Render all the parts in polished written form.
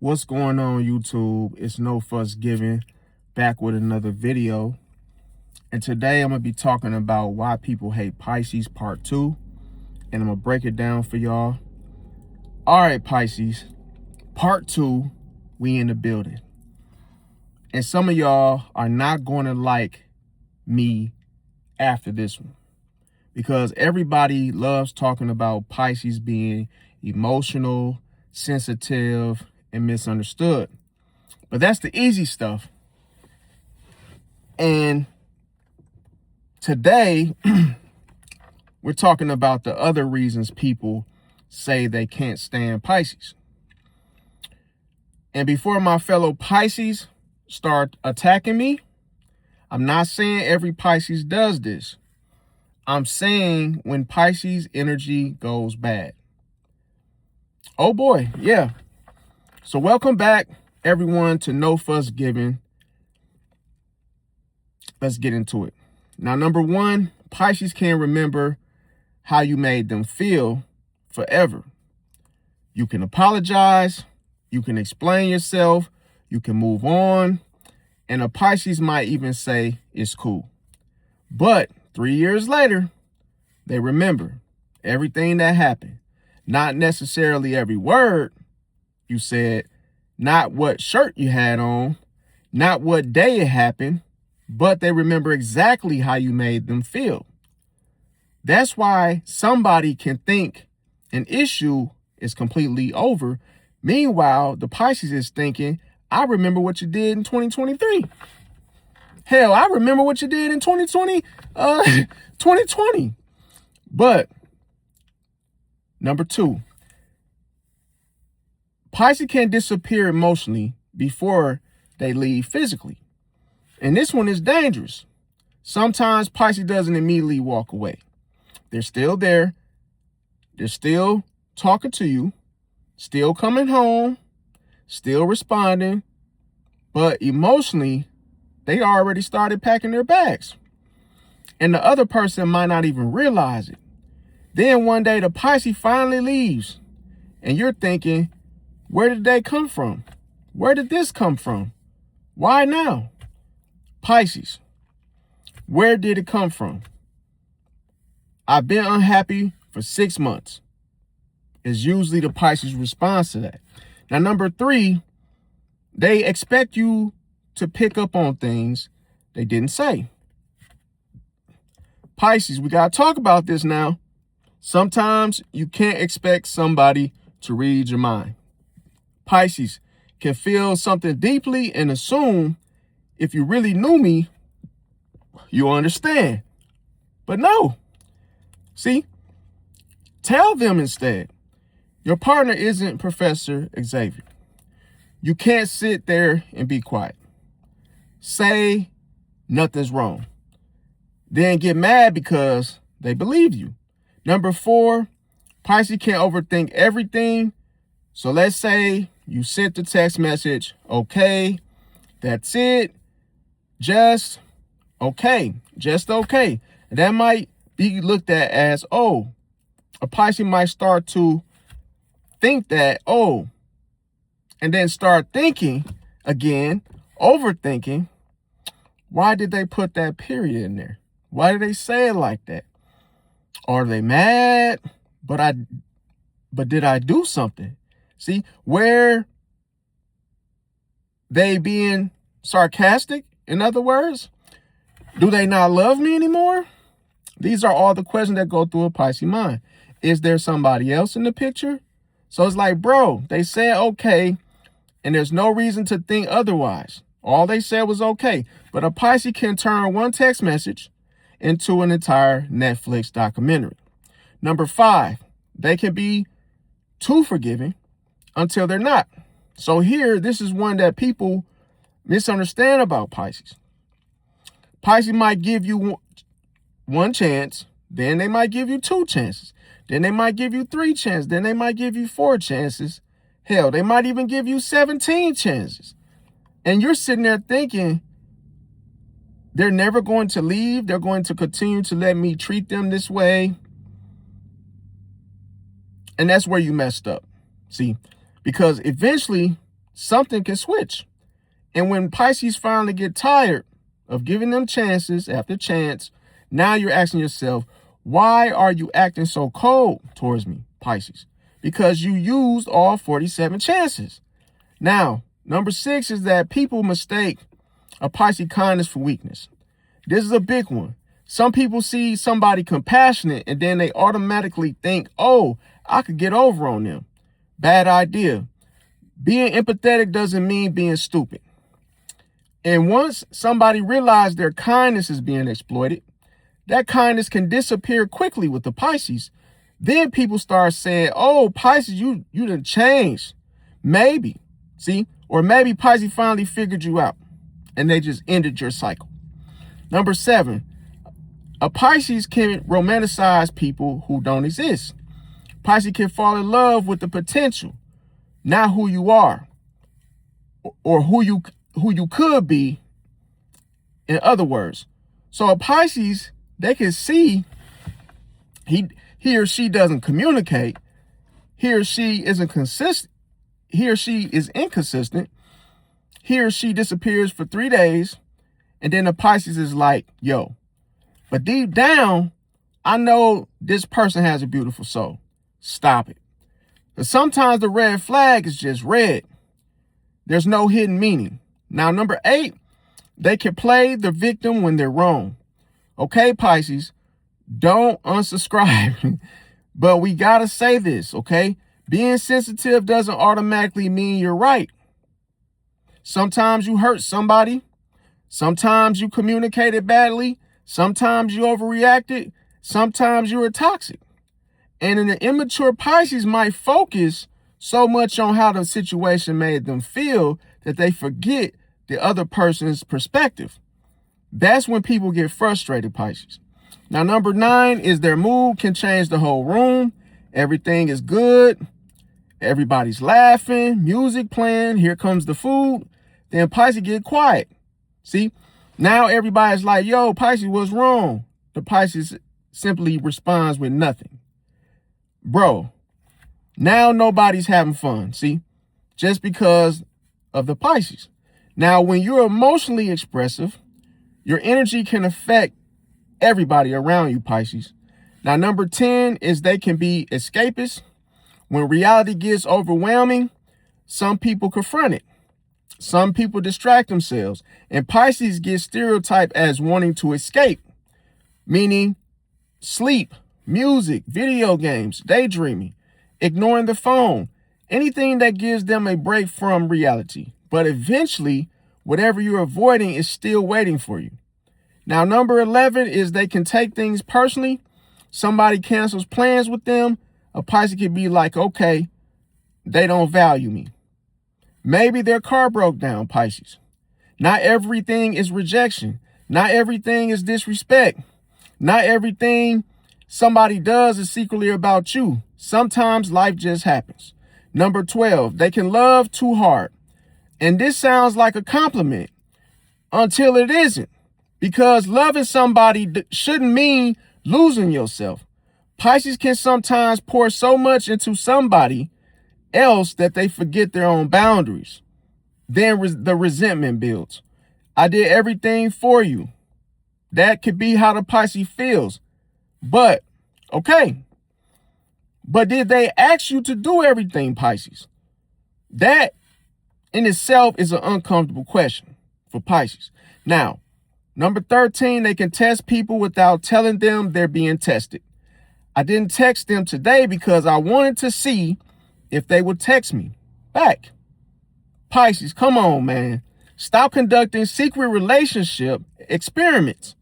What's going on, YouTube? It's No Fuss Given, back with another video. And today I'm going to be talking about why people hate Pisces part 2. And I'm going to break it down for y'all. All right, Pisces, part 2, we in the building. And some of y'all are not going to like me after this one, because everybody loves talking about Pisces being emotional, sensitive, and misunderstood. But that's the easy stuff. And today, we're talking about the other reasons people say they can't stand Pisces. And before my fellow Pisces start attacking me, I'm not saying every Pisces does this. I'm saying when Pisces energy goes bad. Oh boy, yeah. So welcome back, everyone, to No Fuss Given. Let's get into it. Now, number one, Pisces can't remember how you made them feel forever. You can apologize, you can explain yourself, you can move on, and a Pisces might even say it's cool. But 3 years later, they remember everything that happened. Not necessarily every word you said, not what shirt you had on, not what day it happened, but they remember exactly how you made them feel. That's why somebody can think an issue is completely over. Meanwhile, the Pisces is thinking, I remember what you did in 2023. Hell, I remember what you did in 2020. But number two, Pisces can disappear emotionally before they leave physically. And this one is dangerous. Sometimes Pisces doesn't immediately walk away. They're still there. They're still talking to you, still coming home, still responding. But emotionally, they already started packing their bags. And the other person might not even realize it. Then one day the Pisces finally leaves. And you're thinking, where did they come from? Where did this come from? Why now? Pisces, where did it come from? I've been unhappy for 6 months. Is usually the Pisces response to that. Now, number three, they expect you to pick up on things they didn't say. Pisces, we got to talk about this now. Sometimes you can't expect somebody to read your mind. Pisces can feel something deeply and assume if you really knew me, you'll understand. But no. See, tell them instead. Your partner isn't Professor Xavier. You can't sit there and be quiet. Say nothing's wrong. Then get mad because they believe you. Number four, Pisces can't overthink everything. So let's say you sent the text message, okay, that's it, just okay. And that might be looked at as, oh, a Pisces might start to think that, oh, and then start thinking again, overthinking, why did they put that period in there? Why did they say it like that? Are they mad? But did I do something? See, where they being sarcastic, in other words, do they not love me anymore? These are all the questions that go through a Pisces mind. Is there somebody else in the picture? So it's like, bro, they said okay, and there's no reason to think otherwise. All they said was okay. But a Pisces can turn one text message into an entire Netflix documentary. Number five, they can be too forgiving until they're not. So here, this is one that people misunderstand about Pisces. Pisces might give you one chance, then they might give you 2 chances, then they might give you 3 chances, then they might give you 4 chances. Hell, they might even give you 17 chances. And you're sitting there thinking, they're never going to leave. They're going to continue to let me treat them this way. And that's where you messed up. See, because eventually something can switch. And when Pisces finally get tired of giving them chances after chance, now you're asking yourself, why are you acting so cold towards me, Pisces? Because you used all 47 chances. Now, number 6 is that people mistake a Pisces kindness for weakness. This is a big one. Some people see somebody compassionate and then they automatically think, oh, I could get over on them. Bad idea. Being empathetic doesn't mean being stupid. And once somebody realizes their kindness is being exploited, that kindness can disappear quickly with the Pisces. Then people start saying, oh, Pisces, you done changed. Maybe, see? Or maybe Pisces finally figured you out and they just ended your cycle. Number 7, a Pisces can romanticize people who don't exist. Pisces can fall in love with the potential, not who you are or who you could be, in other words. So a Pisces, they can see he or she doesn't communicate, he or she isn't consistent, he or she is inconsistent, he or she disappears for 3 days, and then the Pisces is like, yo, but deep down, I know this person has a beautiful soul. Stop it. But sometimes the red flag is just red. There's no hidden meaning. Now, number 8, they can play the victim when they're wrong. Okay, Pisces, don't unsubscribe. But we got to say this, okay? Being sensitive doesn't automatically mean you're right. Sometimes you hurt somebody. Sometimes you communicated badly. Sometimes you overreacted. Sometimes you were toxic. And an immature Pisces might focus so much on how the situation made them feel that they forget the other person's perspective. That's when people get frustrated, Pisces. Now, number 9 is their mood can change the whole room. Everything is good. Everybody's laughing, music playing. Here comes the food. Then Pisces get quiet. See, now everybody's like, yo, Pisces, what's wrong? The Pisces simply responds with nothing. Bro, now nobody's having fun, see? Just because of the Pisces. Now, when you're emotionally expressive, your energy can affect everybody around you, Pisces. Now, number 10 is they can be escapists. When reality gets overwhelming, some people confront it. Some people distract themselves. And Pisces get stereotyped as wanting to escape, meaning sleep, music, video games, daydreaming, ignoring the phone, anything that gives them a break from reality. But eventually, whatever you're avoiding is still waiting for you. Now, number 11 is they can take things personally. Somebody cancels plans with them. A Pisces could be like, okay, they don't value me. Maybe their car broke down, Pisces. Not everything is rejection. Not everything is disrespect. Not everything somebody does is secretly about you. Sometimes life just happens. Number 12, they can love too hard. And this sounds like a compliment until it isn't. Because loving somebody shouldn't mean losing yourself. Pisces can sometimes pour so much into somebody else that they forget their own boundaries. Then the resentment builds. I did everything for you. That could be how the Pisces feels. But, okay. But did they ask you to do everything, Pisces? That in itself is an uncomfortable question for Pisces. Now, number 13, they can test people without telling them they're being tested. I didn't text them today because I wanted to see if they would text me back. Pisces, come on, man. Stop conducting secret relationship experiments.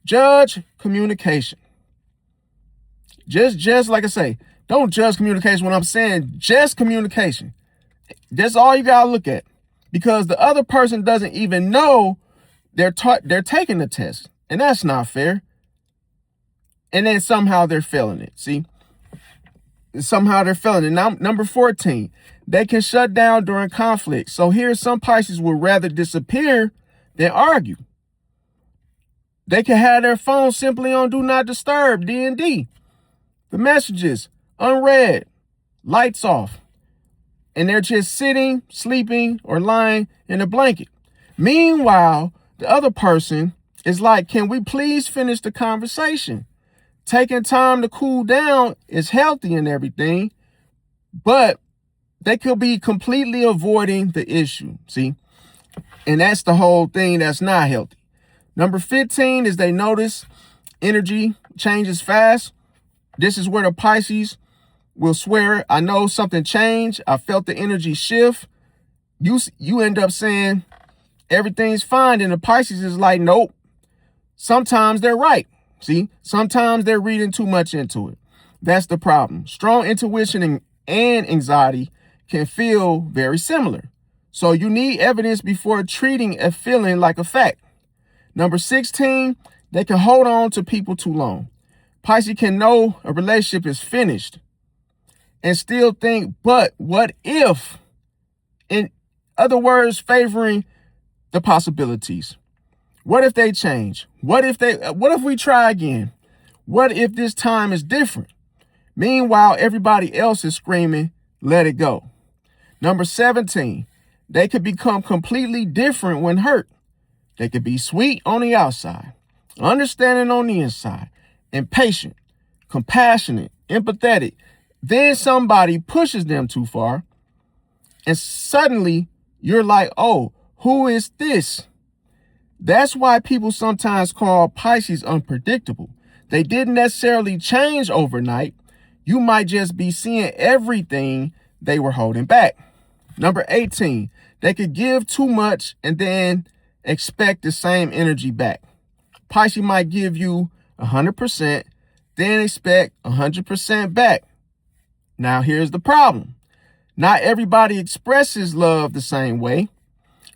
Judge communication. Just like I say, don't judge communication when I'm saying just communication. That's all you gotta look at. Because the other person doesn't even know they're taking the test. And that's not fair. And then somehow they're failing it. See? Somehow they're failing it. Now, number 14, they can shut down during conflict. So here some Pisces would rather disappear than argue. They can have their phone simply on Do Not Disturb, D&D. The messages, unread, lights off. and they're just sitting, sleeping, or lying in a blanket. Meanwhile, the other person is like, can we please finish the conversation? Taking time to cool down is healthy and everything, but they could be completely avoiding the issue, see? And that's the whole thing that's not healthy. Number 15 is they notice energy changes fast. This is where the Pisces will swear, I know something changed. I felt the energy shift. You end up saying everything's fine. And the Pisces is like, nope. Sometimes they're right. See, sometimes they're reading too much into it. That's the problem. Strong intuition and anxiety can feel very similar. So you need evidence before treating a feeling like a fact. Number 16, they can hold on to people too long. Pisces can know a relationship is finished and still think, but what if? In other words, favoring the possibilities. What if they change? What if we try again? What if this time is different? Meanwhile, everybody else is screaming, let it go. Number 17, they could become completely different when hurt. They could be sweet on the outside, understanding on the inside, impatient, compassionate, empathetic. Then somebody pushes them too far, and suddenly you're like, oh, who is this? That's why people sometimes call Pisces unpredictable. They didn't necessarily change overnight. You might just be seeing everything they were holding back. Number 18, they could give too much and then expect the same energy back. Pisces might give you 100%, then expect 100% back. Now, here's the problem. Not everybody expresses love the same way.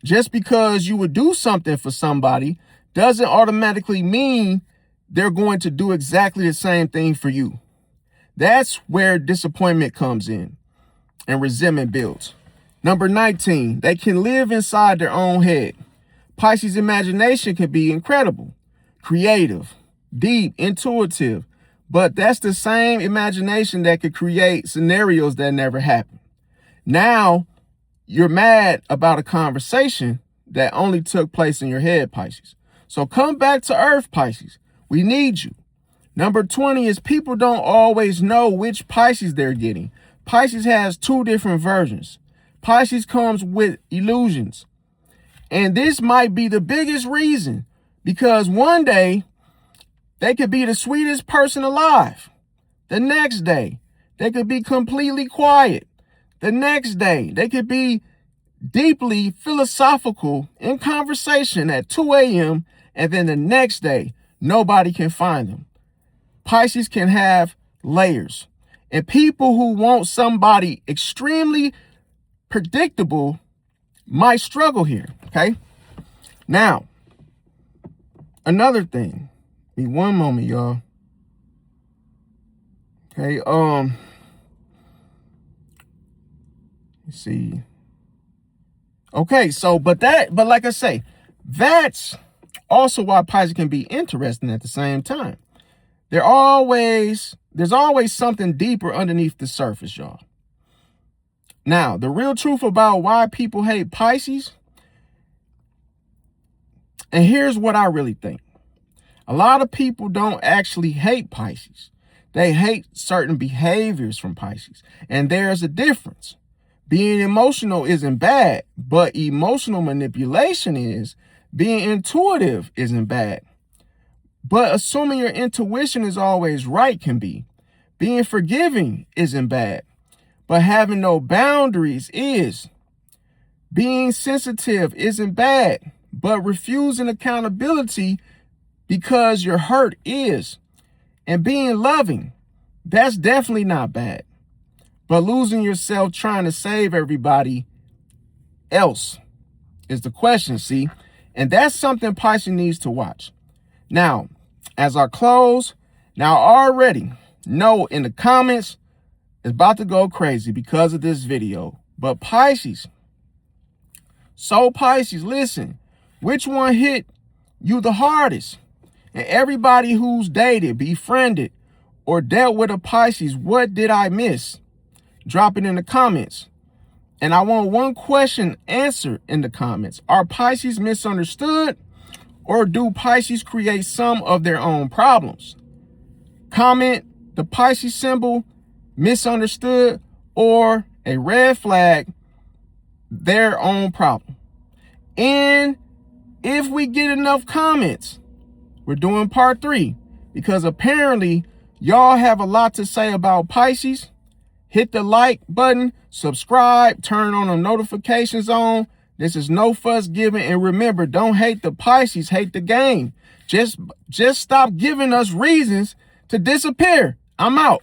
Just because you would do something for somebody doesn't automatically mean they're going to do exactly the same thing for you. That's where disappointment comes in and resentment builds. Number 19, they can live inside their own head. Pisces' imagination can be incredible, creative, deep, intuitive, but that's the same imagination that could create scenarios that never happen. Now, you're mad about a conversation that only took place in your head, Pisces. So come back to Earth, Pisces. We need you. Number 20 is people don't always know which Pisces they're getting. Pisces has two different versions. Pisces comes with illusions. And this might be the biggest reason, because one day they could be the sweetest person alive. The next day, they could be completely quiet. The next day, they could be deeply philosophical in conversation at 2 a.m. And then the next day, nobody can find them. Pisces can have layers. And people who want somebody extremely predictable might struggle here, okay? Now, another thing. Give me one moment, y'all. Okay, let's see. Okay, so, but like I say, that's also why Pisces can be interesting at the same time. There's always something deeper underneath the surface, y'all. Now, the real truth about why people hate Pisces, and here's what I really think. A lot of people don't actually hate Pisces. They hate certain behaviors from Pisces, and there's a difference. Being emotional isn't bad, but emotional manipulation is. Being intuitive isn't bad, but assuming your intuition is always right can be. Being forgiving isn't bad, but having no boundaries is. Being sensitive isn't bad, but refusing accountability because you're hurt is. And being loving, that's definitely not bad. But losing yourself trying to save everybody else is the question, see? And that's something Pisces needs to watch. Now, as I close, now already know in the comments, it's about to go crazy because of this video. But Pisces, listen, which one hit you the hardest? And everybody who's dated, befriended, or dealt with a Pisces, what did I miss? Drop it in the comments. And I want one question answered in the comments. Are Pisces misunderstood, or do Pisces create some of their own problems? Comment the Pisces symbol, misunderstood, or a red flag, their own problem. And if we get enough comments, we're doing part 3, because apparently y'all have a lot to say about Pisces. Hit the like button, subscribe, turn on the notifications on. This is no fuss giving. And remember, don't hate the Pisces, hate the game. Just stop giving us reasons to disappear. I'm out.